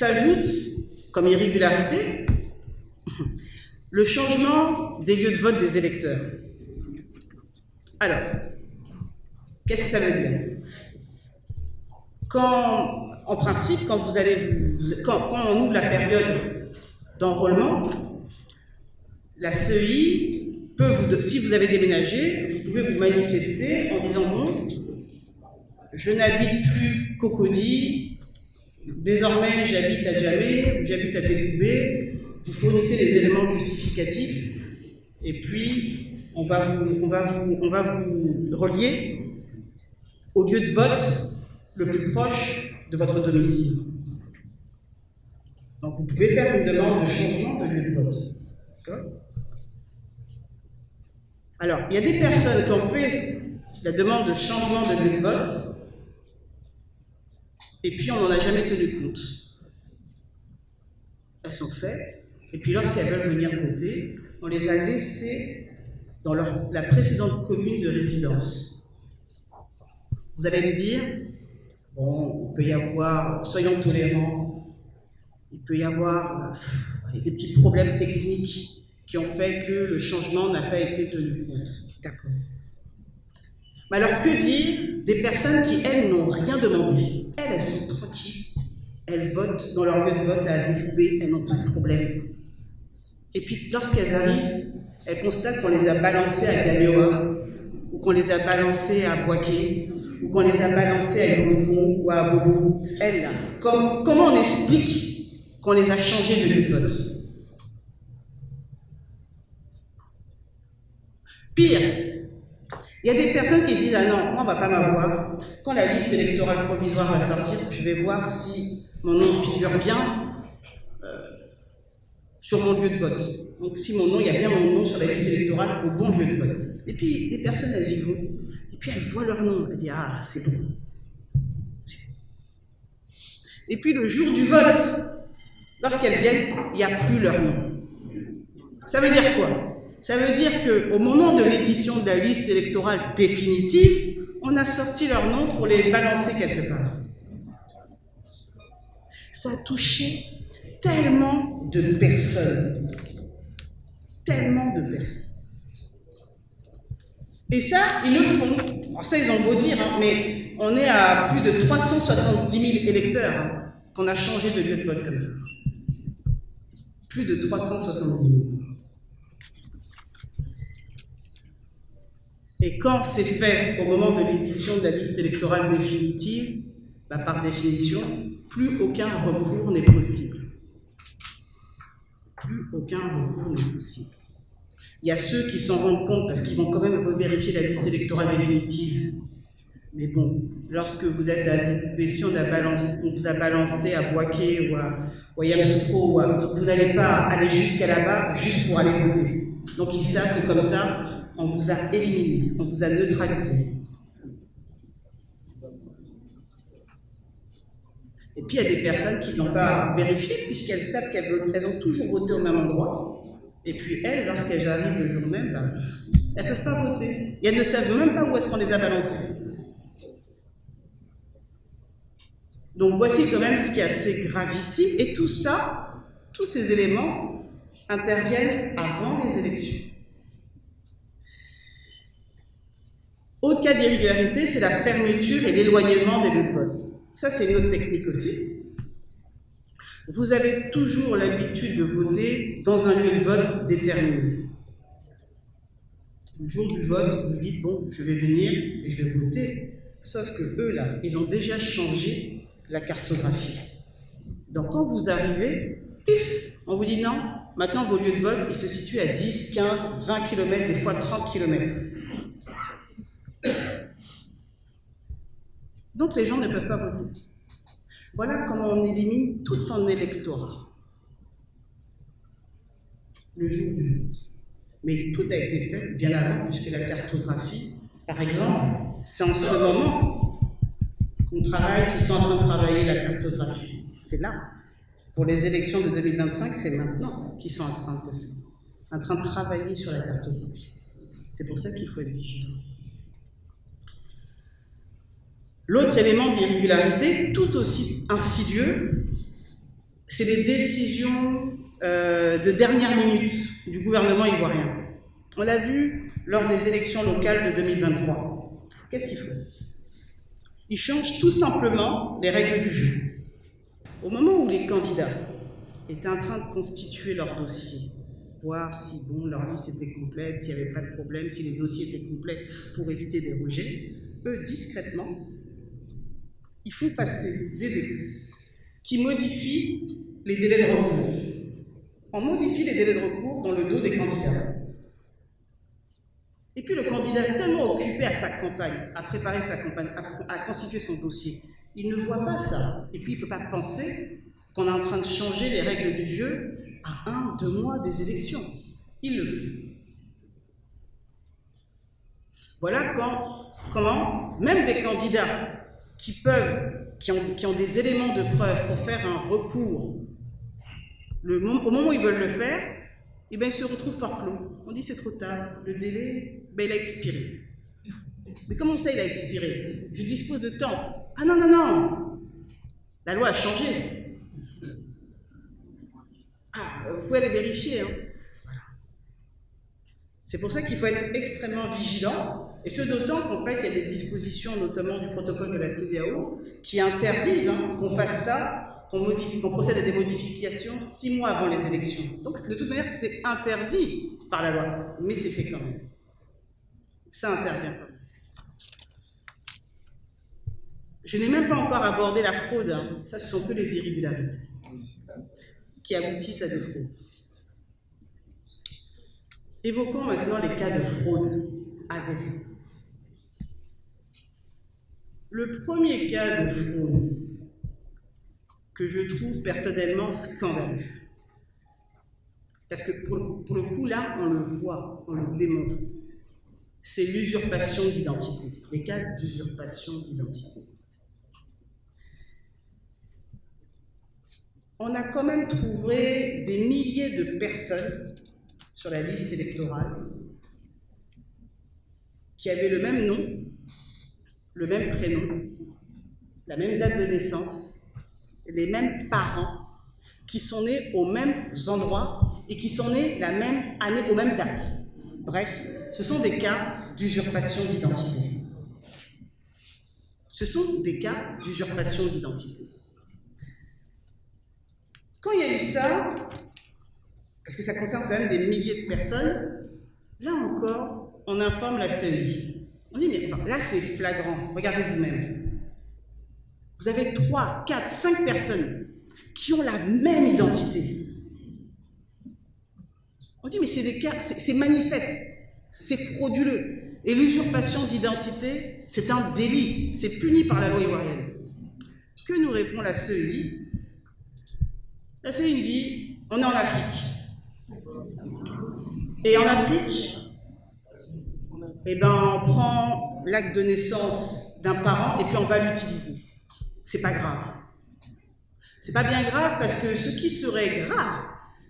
s'ajoute comme irrégularité le changement des lieux de vote des électeurs. Alors, qu'est-ce que ça veut dire? En principe, quand on ouvre la période d'enrôlement, la CEI peut si vous avez déménagé, vous pouvez vous manifester en disant bon, je n'habite plus Cocody, désormais j'habite à Djamé, ou j'habite à Téloubé, vous fournissez les éléments justificatifs, et puis on va vous relier au lieu de vote le plus proche de votre domicile. Donc vous pouvez faire une demande de changement de lieu de vote. D'accord ? Alors, il y a des personnes qui ont fait la demande de changement de lieu de vote, et puis on n'en a jamais tenu compte. Elles sont faites, et puis lorsqu'elles veulent venir voter, on les a laissées dans la précédente commune de résidence. Vous allez me dire, bon, il peut y avoir, soyons tolérants, il peut y avoir des petits problèmes techniques qui ont fait que le changement n'a pas été tenu compte. D'accord. Mais alors, que dire des personnes qui, elles, n'ont rien demandé? Elles sont tranquilles. Elles votent dans leur lieu de vote à Téloubé, elles n'ont pas de problème. Et puis, lorsqu'elles arrivent, elles constatent qu'on les a balancées à Galéoa, ou qu'on les a balancées à Boaké, ou qu'on les a balancées à Yonfon ou à Bobo. Elles, là, comment on explique qu'on les a changées de lieu de vote? Pire, il y a des personnes qui se disent « Ah non, moi on ne va pas m'avoir. Quand la liste électorale provisoire va sortir, je vais voir si mon nom figure bien sur mon lieu de vote. Donc si mon nom, il y a bien mon nom sur la liste électorale au bon lieu de vote. » Et puis les personnes, elles y vont. Et puis elles voient leur nom. Elles disent « Ah, c'est bon. » Et puis le jour du vote, lorsqu'elles viennent, il n'y a plus leur nom. Ça veut dire quoi? Ça veut dire qu'au moment de l'édition de la liste électorale définitive, on a sorti leur nom pour les balancer quelque part. Ça a touché tellement de personnes. Tellement de personnes. Et ça, ils le font. Alors ça, ils ont beau dire, hein, mais on est à plus de 370 000 électeurs hein, qu'on a changé de lieu de vote comme ça. Plus de 370 000. Et quand c'est fait au moment de l'édition de la liste électorale définitive, bah par définition, plus aucun recours n'est possible. Plus aucun recours n'est possible. Il y a ceux qui s'en rendent compte parce qu'ils vont quand même revérifier la liste électorale définitive. Mais bon, lorsque vous êtes à Téloubé, si on vous a balancé à Boaké ou à Yamoussoukro, vous n'allez pas aller jusqu'à là-bas juste pour aller voter. Donc ils savent que comme ça, on vous a éliminé, on vous a neutralisé. Et puis il y a des personnes qui n'ont pas vérifié puisqu'elles savent qu'elles ont toujours voté au même endroit. Et puis elles, lorsqu'elles arrivent le jour même, bah, elles ne peuvent pas voter. Et elles ne savent même pas où est-ce qu'on les a balancées. Donc voici quand même ce qui est assez grave ici. Et tout ça, tous ces éléments interviennent avant les élections. Autre cas d'irrégularité, c'est la fermeture et l'éloignement des lieux de vote. Ça, c'est une autre technique aussi. Vous avez toujours l'habitude de voter dans un lieu de vote déterminé. Le jour du vote, vous dites, bon, je vais venir et je vais voter. Sauf que eux, là, ils ont déjà changé la cartographie. Donc, quand vous arrivez, pif, on vous dit non, maintenant vos lieux de vote, ils se situent à 10, 15, 20 km, des fois 30 km. Donc les gens ne peuvent pas voter. Voilà comment on élimine tout un électorat. Le jour du vote. Mais tout a été fait bien avant, puisque la cartographie, par exemple, c'est en ce moment qu'on travaille, qu'ils sont en train de travailler la cartographie. C'est là. Pour les élections de 2025, c'est maintenant qu'ils sont en train de le faire. En train de travailler sur la cartographie. C'est pour ça qu'il faut être vigilant. L'autre élément d'irrégularité, tout aussi insidieux, c'est les décisions de dernière minute du gouvernement ivoirien. On l'a vu lors des élections locales de 2023. Qu'est-ce qu'ils font? Ils changent tout simplement les règles du jeu. Au moment où les candidats étaient en train de constituer leur dossier, voir si bon, leur liste était complète, s'il n'y avait pas de problème, si les dossiers étaient complets pour éviter des rejets, eux, discrètement, ils font passer des décrets qui modifient les délais de recours. On modifie les délais de recours dans le dos des candidats. Et puis le candidat est tellement occupé à sa campagne, à préparer sa campagne, à constituer son dossier, il ne voit pas ça. Et puis il ne peut pas penser qu'on est en train de changer les règles du jeu à 1-2 mois des élections. Il le fait. Voilà comment même des candidats qui ont des éléments de preuve pour faire un recours, au moment où ils veulent le faire, eh bien, ils se retrouvent forclos. On dit c'est trop tard, le délai, ben, il a expiré. Mais comment ça, il a expiré? Je dispose de temps. Ah non, non, non, la loi a changé. Ah, vous pouvez aller vérifier. Hein. Voilà. C'est pour ça qu'il faut être extrêmement vigilant, et ce d'autant qu'en fait, il y a des dispositions, notamment du protocole de la CEDEAO, qui interdisent qu'on fasse ça, qu'on procède à des modifications 6 mois avant les élections. Donc, de toute manière, c'est interdit par la loi, mais c'est fait quand même. Ça intervient quand même. Je n'ai même pas encore abordé la fraude. Hein. Ça, ce sont que les irrégularités qui aboutissent à des fraudes. Évoquons maintenant les cas de fraude avérés. Le premier cas de fraude que je trouve personnellement scandaleux, parce que pour le coup là, on le voit, on le démontre, c'est l'usurpation d'identité, les cas d'usurpation d'identité. On a quand même trouvé des milliers de personnes sur la liste électorale qui avaient le même nom, le même prénom, la même date de naissance, les mêmes parents, qui sont nés aux mêmes endroits et qui sont nés la même année aux mêmes dates. Bref, ce sont des cas d'usurpation d'identité. Ce sont des cas d'usurpation d'identité. Quand il y a eu ça, parce que ça concerne quand même des milliers de personnes, là encore, on informe la CEI. On dit, mais là c'est flagrant, regardez vous-même. Vous avez 3, 4, 5 personnes qui ont la même identité. On dit, mais c'est des cas, c'est manifeste, c'est frauduleux. Et l'usurpation d'identité, c'est un délit, c'est puni par la loi ivoirienne. Que nous répond la CEI? La CEI dit, on est en Afrique. Et en Afrique, eh ben, on prend l'acte de naissance d'un parent et puis on va l'utiliser. C'est pas grave. C'est pas bien grave parce que ce qui serait grave,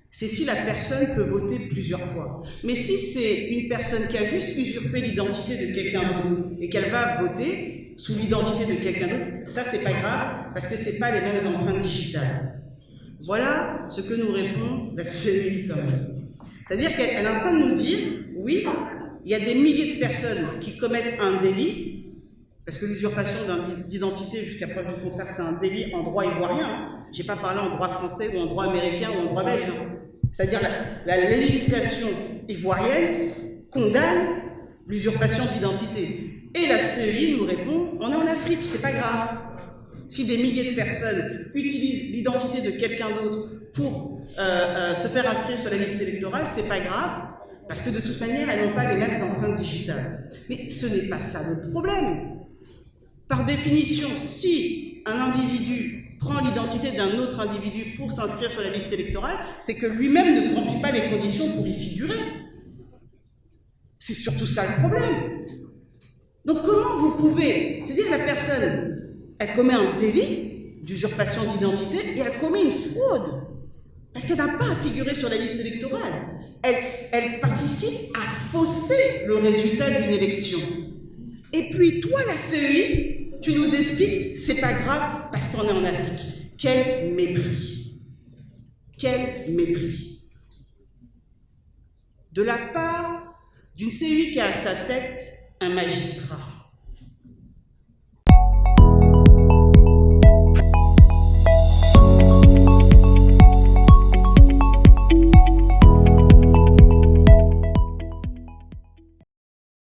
c'est si la personne peut voter plusieurs fois. Mais si c'est une personne qui a juste usurpé l'identité de quelqu'un d'autre et qu'elle va voter sous l'identité de quelqu'un d'autre, ça c'est pas grave parce que c'est pas les mêmes empreintes digitales. Voilà ce que nous répond la CEI quand même. C'est-à-dire qu'elle est en train de nous dire, oui, il y a des milliers de personnes qui commettent un délit, parce que l'usurpation d'identité jusqu'à preuve du contraire, c'est un délit en droit ivoirien. Je n'ai pas parlé en droit français ou en droit américain ou en droit belge. C'est-à-dire la législation ivoirienne condamne l'usurpation d'identité. Et la CEI nous répond, on est en Afrique, c'est pas grave. Si des milliers de personnes utilisent l'identité de quelqu'un d'autre pour se faire inscrire sur la liste électorale, c'est pas grave, parce que de toute manière, elles n'ont pas les mêmes empreintes digitales. Mais ce n'est pas ça le problème. Par définition, si un individu prend l'identité d'un autre individu pour s'inscrire sur la liste électorale, c'est que lui-même ne remplit pas les conditions pour y figurer. C'est surtout ça le problème. Donc comment vous pouvez... C'est-à-dire que la personne, elle commet un délit d'usurpation d'identité et elle commet une fraude. Parce qu'elle n'a pas à figurer sur la liste électorale. Elle participe à fausser le résultat d'une élection. Et puis toi, la CEI, tu nous expliques, c'est pas grave parce qu'on est en Afrique. Quel mépris. Quel mépris! De la part d'une CEI qui a à sa tête un magistrat,